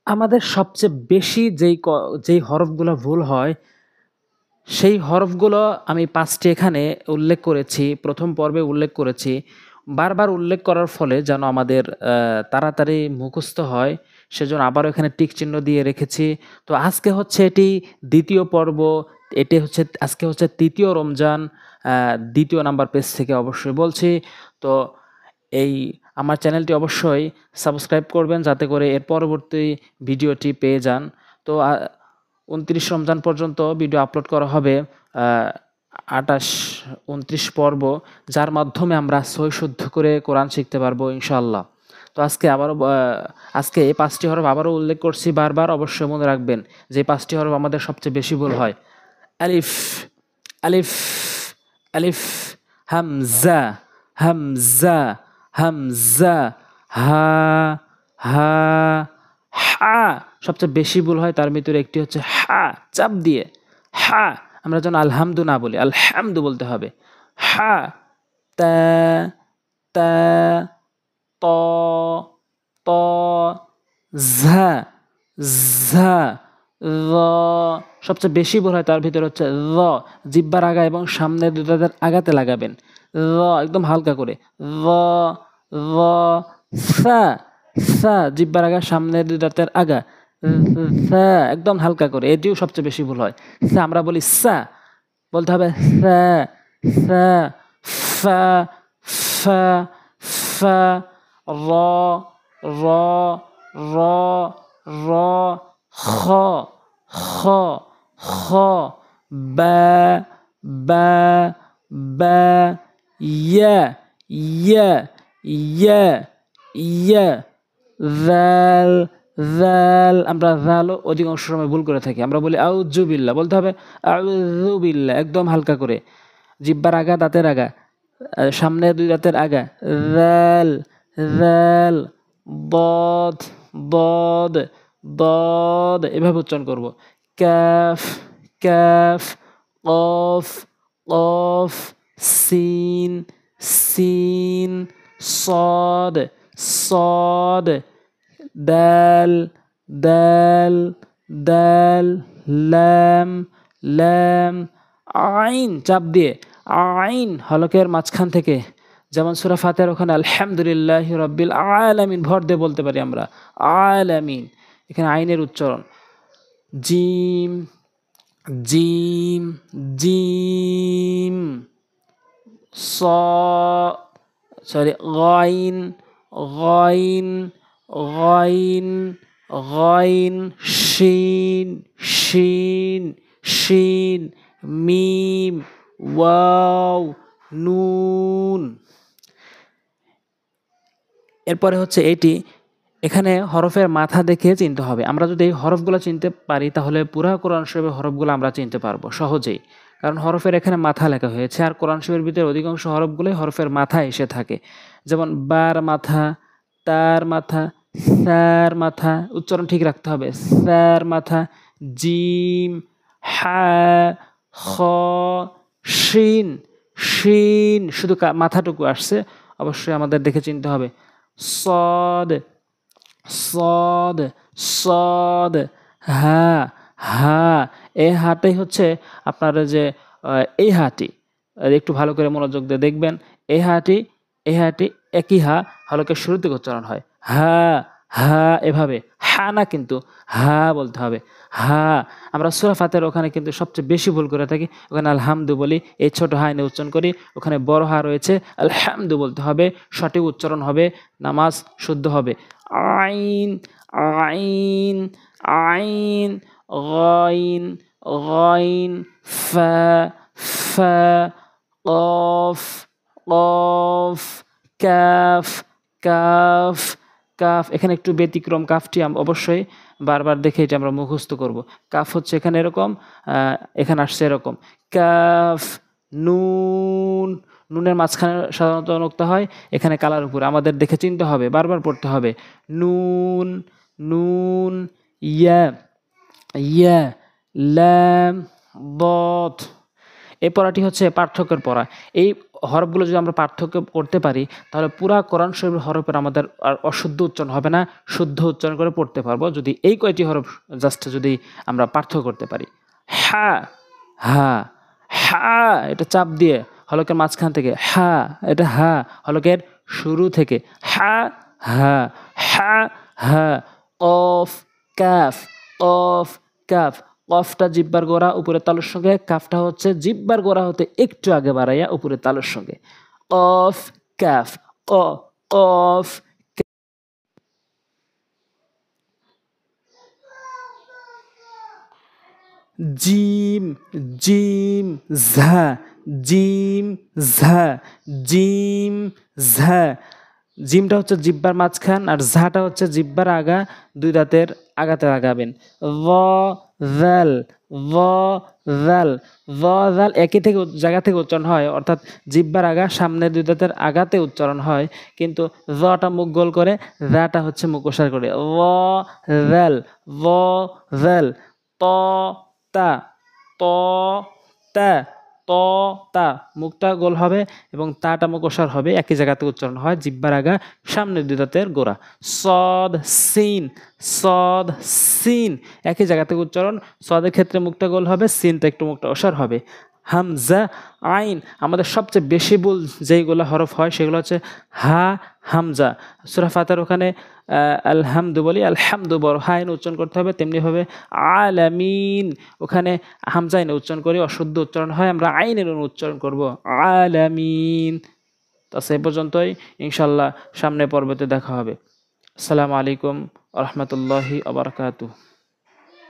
আমাদের সবচেয়ে বেশি যেই হরফগুলো ভুল হয়, সেই হরফগুলো আমি ৫ টি এখানে উল্লেখ করেছি, ১ম পর্বে উল্লেখ করেছি। বারবার উল্লেখ করার ফলে যেন আমাদের তাড়াতাড়ি মুখস্থ হয়, সেজন্য আবারও এখানে টিক চিহ্ন দিয়ে রেখেছি। তো আজকে হচ্ছে এটি ২য় পর্ব। আজকে হচ্ছে ৩য় রমজান, ২য় নাম্বার পেজ থেকে অবশ্যই বলছি। তো এই আমার চ্যানেলটি অবশ্যই সাবস্ক্রাইব করবেন যাতে করে এর পরবর্তী ভিডিওটি পেয়ে যান। তো ২৯ রমজান পর্যন্ত ভিডিও আপলোড করা হবে, ২৮, ২৯ পর্ব, যার মাধ্যমে আমরা সহি শুদ্ধ করে কোরআন শিখতে পারবো ইনশাআল্লাহ। তো আজকে এই ৫টি হরফ আবারও উল্লেখ করছি বারবার, অবশ্যই মনে রাখবেন যে ৫টি হরফ আমাদের সবচেয়ে বেশি ভুল হয়। আলিফ, আলিফ, আলিফ, হামজা, হামজা, হামজা, হা, হা, হা। সবচেয়ে বেশি ভুল হয় তার ভিতরে একটি হচ্ছে হা, চাপ দিয়ে হা। আমরা যেন আলহামদু না বলি, আলহামদু বলতে হবে। হা, তা, তা, ত, ত, ঝা, ঝা, র। সবচেয়ে বেশি ভুল হয় তার ভিতরে হচ্ছে র। জিহ্বার আগা এবং সামনের দুই দাঁতের আগাতে লাগাবেন। র, একদম হালকা করে। র, র, সা, সা, জিহ্বার আগা সামনের দুই দাঁতের আগা। সা, একদম হালকা করে। এটিও সবচেয়ে বেশি ভুল হয়। সা, আমরা বলি সা, বলতে হবে সা, সা, ফা, ফা, ফা, র, র, র, র, খ, খ, খ, বা, বা, বা, ইয়া, ইয়া, ইয়া, ইয়া, যাল, যাল। আমরা যালও অধিকাংশ সময় ভুল করে থাকি। আমরা বলি আউযুবিল্লাহ, বলতে হবে আউযুবিল্লাহ, একদম হালকা করে। জিহ্বার আগা, দাঁতের আগা, সামনে দুই দাঁতের আগা। যাল, যাল, দদ, দদ, দদ, এভাবে উচ্চারণ করব। কাফ, কাফ, কফ, কফ, সিন, সিন, صاد, صاد, দাল, দাল, দাল, লাম, লাম, আইন, চাপ দিয়ে আইন হলকের মাঝখান থেকে, যেমন সূরা ফাতিহার ওখানে আলহামদুলিল্লাহি রাব্বিল আলামিন ভর দিয়ে বলতে পারি আমরা আলামিন, এখানে আইনের উচ্চারণ। জিম, জিম, জিম, গাইন, গাইন, গাইন, গাইন, শিন, শিন, শিন, মিম, ওয়াও, নুন। এরপরে হচ্ছে এখানে হরফের মাথা দেখে চিনতে হবে। আমরা যদি এই হরফগুলো চিনতে পারি তাহলে পুরা কোরআন শরীফের হরফগুলো আমরা চিনতে পারবো সহজেই। কারণ হরফের এখানে মাথা লেখা হয়েছে, আর কোরআন শরীফের ভিতরে অধিকাংশ হরফগুলোই হরফের মাথায় এসে থাকে। যেমন বার মাথা, তার মাথা, স্যার মাথা, উচ্চারণ ঠিক রাখতে হবে। স্যার মাথা, জিম, হা, খ, শিন, শিন, শুধু মাথাটুকু আসছে, অবশ্যই আমাদের দেখে চিনতে হবে। صاد, صاد, صاد, হা, হা। এই হাটাই হচ্ছে আপনার যে এই হাটি, একটু ভালো করে মনোযোগ দিয়ে দেখবেন। এই হাটি, এই হাটি একই হা, হলকের শুরু থেকে উচ্চারণ হয়। হা, হা, এভাবে হা না, কিন্তু হা বলতে হবে। হা। আমরা সূরা ফাতিহার ওখানে কিন্তু সবচেয়ে বেশি ভুল করে থাকি। ওখানে আলহামদু বলি, এই ছোট হা এনে উচ্চারণ করি। ওখানে বড় হা রয়েছে, আলহামদু বলতে হবে, সঠিক উচ্চারণ হবে, নামাজ শুদ্ধ হবে। আইন, আইন, আইন, গাইন, গাইন, ফা, ফা, কফ, কফ, কাফ, কাফ, কাফ। এখানে একটু ব্যতিক্রম, কাফটি অবশ্যই বারবার দেখে এটা আমরা মুখস্থ করব। কাফ হচ্ছে এখানে এরকম, এখানে আসছে এরকম। কাফ, নুন, নুনের মাঝখানে সাধারণত নোক্তা হয়, এখানে কালার উপরে আমাদের দেখে চিনতে হবে, বারবার পড়তে হবে। নুন, নুন, ইয়া, ইয়া, লাম, দদ। এই পড়াটি হচ্ছে পার্থক্যের পড়া। এই হরফগুলো যদি আমরা পার্থক্য করতে পারি তাহলে পুরা কোরআন শরীফের হরফের আমাদের আর অশুদ্ধ উচ্চারণ হবে না, শুদ্ধ উচ্চারণ করে পড়তে পারবো যদি এই কয়টি হরফ জাস্ট যদি আমরা পার্থক্য করতে পারি। হা, হা, হা, এটা চাপ দিয়ে হলকের মাঝখান থেকে, হা, এটা হা হলকের শুরু থেকে, হা, হা, হা, হা, কফ, কাফ, কফ, কাফ। কফটা জিব্বার গোড়া উপরে তালুর সঙ্গে, কাফটা হচ্ছে জিব্বার গোড়া হতে একটু আগে বাড়াইয়া উপরে তালুর সঙ্গে। কফ, কাফ, ক, কফ। জিম, জিম, ঝা, জিম, ঝা, জিম, ঝা। জিমটা হচ্ছে জিব্বার মাঝখান আর ঝাটা হচ্ছে জিব্বার আগা, দুই দাঁতের আগাতে লাগাবেন। ভ, জাল, ভ, জাল, ভ, জাল একই থেকে জায়গা থেকে উচ্চারণ হয়, অর্থাৎ জিব্বার আগা সামনে দুই দাঁতের আগাতে উচ্চারণ হয়, কিন্তু জটা মুখ গোল করে, জাটা হচ্ছে মুখ ওসার করে। ভ, জাল, ভ, জাল, ত, তা, ত, তা, ত, তা, মুখটা গোল হবে এবং তাটা মুখ ওসার হবে, একই জায়গাতে উচ্চারণ হয়, জিব্বার আগা সামনে দুই দাঁতের গোড়া। সদ, সিন, সদ, সিন, একই জায়গা থেকে উচ্চারণ, সদের ক্ষেত্রে মুখটা গোল হবে, সিনটা একটু মুখটা ওসার হবে। হামজা, আইন, আমাদের সবচেয়ে বেশি ভুল যেইগুলো হরফ হয় সেগুলো হচ্ছে হা, হামজা। সূরা ফাতিহার ওখানে আলহামদু বলি, আলহামদু বড় হাইন উচ্চারণ করতে হবে, তেমনিভাবে আলামিন, ওখানে হামজা আইনে উচ্চারণ করি, অশুদ্ধ উচ্চারণ হয়, আমরা আইনের উচ্চারণ করব আলামিন। তো সে পর্যন্তই, ইনশাল্লাহ সামনে পর্বতে দেখা হবে। আসসালামু আলাইকুম ওয়া রাহমাতুল্লাহি ওয়া বারাকাতুহু।